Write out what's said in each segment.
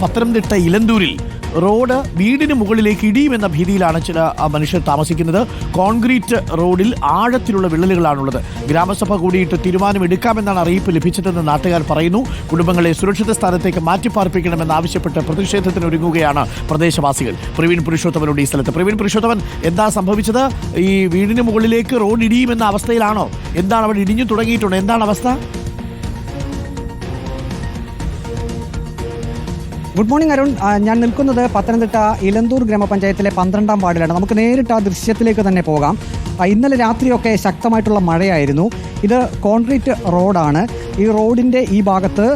Pathanamthitta ഇലന്തൂരിൽ road വീടിന് മുകളിലേക്ക് ഇടിയുമെന്ന ഭീതിയിലാണ് ചില മനുഷ്യർ താമസിക്കുന്നത്. കോൺക്രീറ്റ് റോഡിൽ ആഴത്തിലുള്ള വിള്ളലുകളാണുള്ളത്. ഗ്രാമസഭ കൂടിയിട്ട് തീരുമാനമെടുക്കാമെന്നാണ് അറിയിപ്പ് ലഭിച്ചതെന്ന് നാട്ടുകാർ പറയുന്നു. കുടുംബങ്ങളെ സുരക്ഷിത സ്ഥാനത്തേക്ക് മാറ്റിപ്പാർപ്പിക്കണമെന്നാവശ്യപ്പെട്ട് പ്രതിഷേധത്തിന് ഒരുങ്ങുകയാണ് പ്രദേശവാസികൾ. പ്രവീൺ പുരുഷോത്തമനുണ്ട് ഈ സ്ഥലത്ത്. പ്രവീൺ പുരുഷോത്തമൻ, എന്താ സംഭവിച്ചത്? ഈ വീടിന് മുകളിലേക്ക് റോഡ് ഇടിയുമെന്ന അവസ്ഥയിലാണോ? എന്താണ് അവിടെ ഇടിഞ്ഞു തുടങ്ങിയിട്ടുണ്ട്? എന്താണ് അവസ്ഥ? Good morning Arun. ഞാൻ നിൽക്കുന്നത് പത്തനംതിട്ട ഇലന്തൂർ ഗ്രാമപഞ്ചായത്തിലെ 12ാം വാർഡിലാണ്. നമുക്ക് നേരിട്ട് ആ ദൃശ്യത്തിലേക്ക് തന്നെ പോകാം. ഇന്നലെ രാത്രിയൊക്കെ ശക്തമായിട്ടുള്ള മഴയായിരുന്നു. ഇത് കോൺക്രീറ്റ് റോഡാണ്. ഈ റോഡിൻ്റെ ഈ ഭാഗത്ത്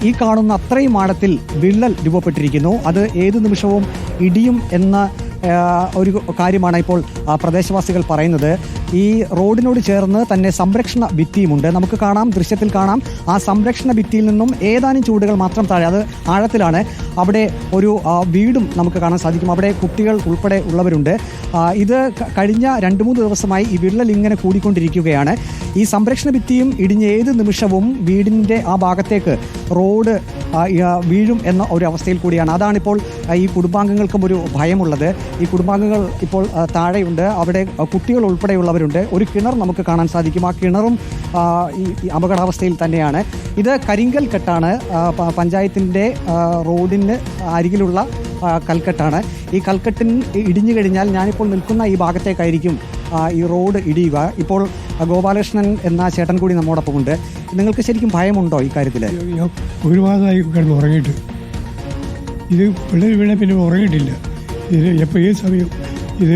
ഈ കാണുന്ന അത്രയും ആഴത്തിൽ വിള്ളൽ രൂപപ്പെട്ടിരിക്കുന്നു. അത് ഏത് നിമിഷവും ഇടിയും എന്ന ഒരു കാര്യമാണ് ഇപ്പോൾ പ്രദേശവാസികൾ പറയുന്നത്. ഈ റോഡിനോട് ചേർന്ന് തന്നെ സംരക്ഷണ ഭിത്തിയുമുണ്ട്. നമുക്ക് കാണാം, ദൃശ്യത്തിൽ കാണാം, ആ സംരക്ഷണ ഭിത്തിയിൽ നിന്നും ഏതാനും ചൂടുകൾ മാത്രം താഴെ, അത് ആഴത്തിലാണ്, അവിടെ ഒരു വീടും നമുക്ക് കാണാൻ സാധിക്കും. അവിടെ കുട്ടികൾ ഉൾപ്പെടെ ഉള്ളവരുണ്ട്. ഇത് കഴിഞ്ഞ 2-3 ദിവസമായി ഈ വിള്ളൽ ഇങ്ങനെ കൂടിക്കൊണ്ടിരിക്കുകയാണ്. ഈ സംരക്ഷണ ഭിത്തിയും ഇടിഞ്ഞ് ഏത് നിമിഷവും വീടിൻ്റെ ആ ഭാഗത്തേക്ക് റോഡ് വീഴും എന്ന ഒരു അവസ്ഥയിൽ കൂടിയാണ്. അതാണിപ്പോൾ ഈ കുടുംബാംഗങ്ങൾക്കും ഒരു ഭയമുള്ളത്. ഈ കുടുംബാംഗങ്ങൾ ഇപ്പോൾ താഴെയുണ്ട്. അവിടെ കുട്ടികൾ ഉൾപ്പെടെയുള്ളവരുണ്ട്. ഒരു കിണർ നമുക്ക് കാണാൻ സാധിക്കും. ആ കിണറും ഈ അപകടാവസ്ഥയിൽ തന്നെയാണ്. ഇത് കരിങ്കൽ കെട്ടാണ്. പഞ്ചായത്തിൻ്റെ റോഡിന് അരികിലുള്ള കൽക്കെട്ടാണ്. ഈ കൽക്കെട്ടിന് ഇടിഞ്ഞു കഴിഞ്ഞാൽ ഞാനിപ്പോൾ നിൽക്കുന്ന ഈ ഭാഗത്തേക്കായിരിക്കും ഈ റോഡ് ഇടിയുക. ഇപ്പോൾ ഗോപാലകൃഷ്ണൻ എന്ന ചേട്ടൻ കൂടി നമ്മോടൊപ്പം ഉണ്ട്. നിങ്ങൾക്ക് ശരിക്കും ഭയമുണ്ടോ ഈ കാര്യത്തിൽ? ഒരു മാസമായി കിടന്ന് ഉറങ്ങിയിട്ട്. ഇത് പിള്ളേർ വീണ പിന്നെ ഉറങ്ങിയിട്ടില്ല. ഇത് എപ്പോൾ ഏത് സമയം ഇത്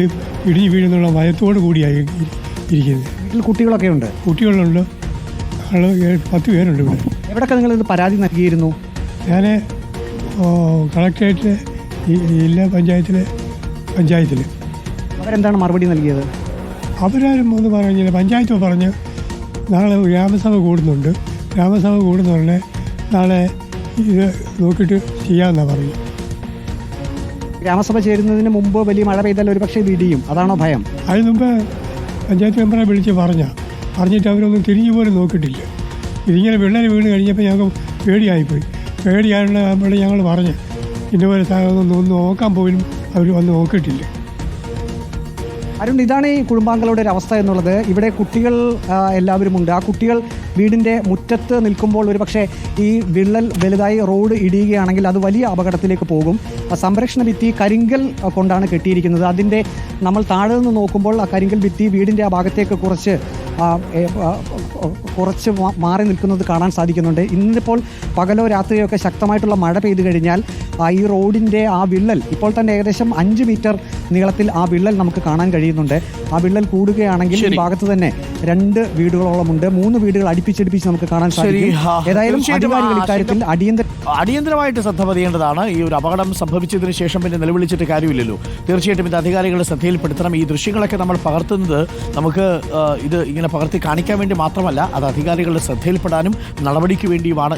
ഇടിഞ്ഞ് വീഴുന്നുള്ള ഭയത്തോട് കൂടിയായി ഇരിക്കുന്നത്. വീട്ടിൽ കുട്ടികളൊക്കെ ഉണ്ട്? കുട്ടികളുണ്ട്. 10 പേരുണ്ട് ഇവിടെ. എവിടെയൊക്കെ നിങ്ങൾ ഇത് പരാതി നൽകിയിരുന്നു? ഞാൻ കളക്ടറേറ്റിലെ ജില്ലാ പഞ്ചായത്തിൽ. അവരെന്താണ് മറുപടി നൽകിയത്? അവരാരും ഒന്നും പറഞ്ഞില്ല. പഞ്ചായത്ത് പറഞ്ഞ് നാളെ ഗ്രാമസഭ കൂടുന്നുണ്ട്. ഗ്രാമസഭ കൂടുന്നുടനെ നാളെ ഇത് നോക്കിയിട്ട് ചെയ്യാമെന്നാണ് പറഞ്ഞു. ഗ്രാമസഭ ചേരുന്നതിന് മുമ്പ് വലിയ മഴ പെയ്താൽ ഒരു പക്ഷേ ഇടിയും, അതാണോ ഭയം? അതിന് മുമ്പ് പഞ്ചായത്ത് മെമ്പറെ വിളിച്ച് പറഞ്ഞിട്ട് അവരൊന്നും തിരിഞ്ഞു പോലും നോക്കിയിട്ടില്ല. ഇതിങ്ങനെ വിള്ളൽ വീണ് കഴിഞ്ഞപ്പോൾ ഞങ്ങൾക്ക് പേടിയായിപ്പോയി. പേടിയായപ്പോൾ ഞങ്ങൾ പറഞ്ഞു ഇതുപോലെ ഒന്ന് നോക്കാൻ പോലും അവർ വന്ന് നോക്കിയിട്ടില്ല. അരുൺ, ഇതാണ് ഈ കുടുംബാംഗങ്ങളുടെ ഒരു അവസ്ഥ എന്നുള്ളത്. ഇവിടെ കുട്ടികൾ എല്ലാവരുമുണ്ട്. ആ കുട്ടികൾ വീടിൻ്റെ മുറ്റത്ത് നിൽക്കുമ്പോൾ ഒരു പക്ഷേ ഈ വിള്ളൽ വലുതായി റോഡ് ഇടിയുകയാണെങ്കിൽ അത് വലിയ അപകടത്തിലേക്ക് പോകും. സംരക്ഷണ ഭിത്തി കരിങ്കൽ കൊണ്ടാണ് കെട്ടിയിരിക്കുന്നത്. അതിൻ്റെ നമ്മൾ താഴെ നിന്ന് നോക്കുമ്പോൾ ആ കരിങ്കൽ ഭിത്തി വീടിൻ്റെ ആ ഭാഗത്തേക്ക് കുറച്ച് മാറി നിൽക്കുന്നത് കാണാൻ സാധിക്കുന്നുണ്ട്. ഇന്നിപ്പോൾ പകലോ രാത്രിയോ ഒക്കെ ശക്തമായിട്ടുള്ള മഴ പെയ്തു കഴിഞ്ഞാൽ ഈ റോഡിൻ്റെ ആ വിള്ളൽ ഇപ്പോൾ തന്നെ ഏകദേശം 5 മീറ്റർ നീളത്തിൽ ആ വിള്ളൽ നമുക്ക് കാണാൻ കഴിയുന്നുണ്ട്. ആ വിള്ളൽ കൂടുകയാണെങ്കിൽ ഈ ഭാഗത്ത് തന്നെ 2 വീടുകളോളമുണ്ട്. 3 വീടുകൾ അടുപ്പിച്ചടുപ്പിച്ച് നമുക്ക് കാണാൻ സാധിക്കും. ഏതായാലും അധികാരികൾ ഇക്കാര്യത്തിൽ അടിയന്തരമായിട്ട് ശ്രദ്ധ പതിയേണ്ടതാണ്. ഈ ഒരു അപകടം സംഭവിച്ചതിന് ശേഷം പിന്നെ നിലവിളിച്ചിട്ട് കാര്യമില്ലല്ലോ. തീർച്ചയായിട്ടും ഇത് അധികാരികളുടെ ശ്രദ്ധയിൽപ്പെടുത്തണം. ഈ ദൃശ്യങ്ങളൊക്കെ നമ്മൾ പകർത്തുന്നത് നമുക്ക് ഇത് ഇങ്ങനെ പകർത്തി കാണിക്കാൻ വേണ്ടി മാത്രമല്ല, അത് അധികാരികളുടെ ശ്രദ്ധയിൽപ്പെടാനും നടപടിക്ക് വേണ്ടിയുമാണ്.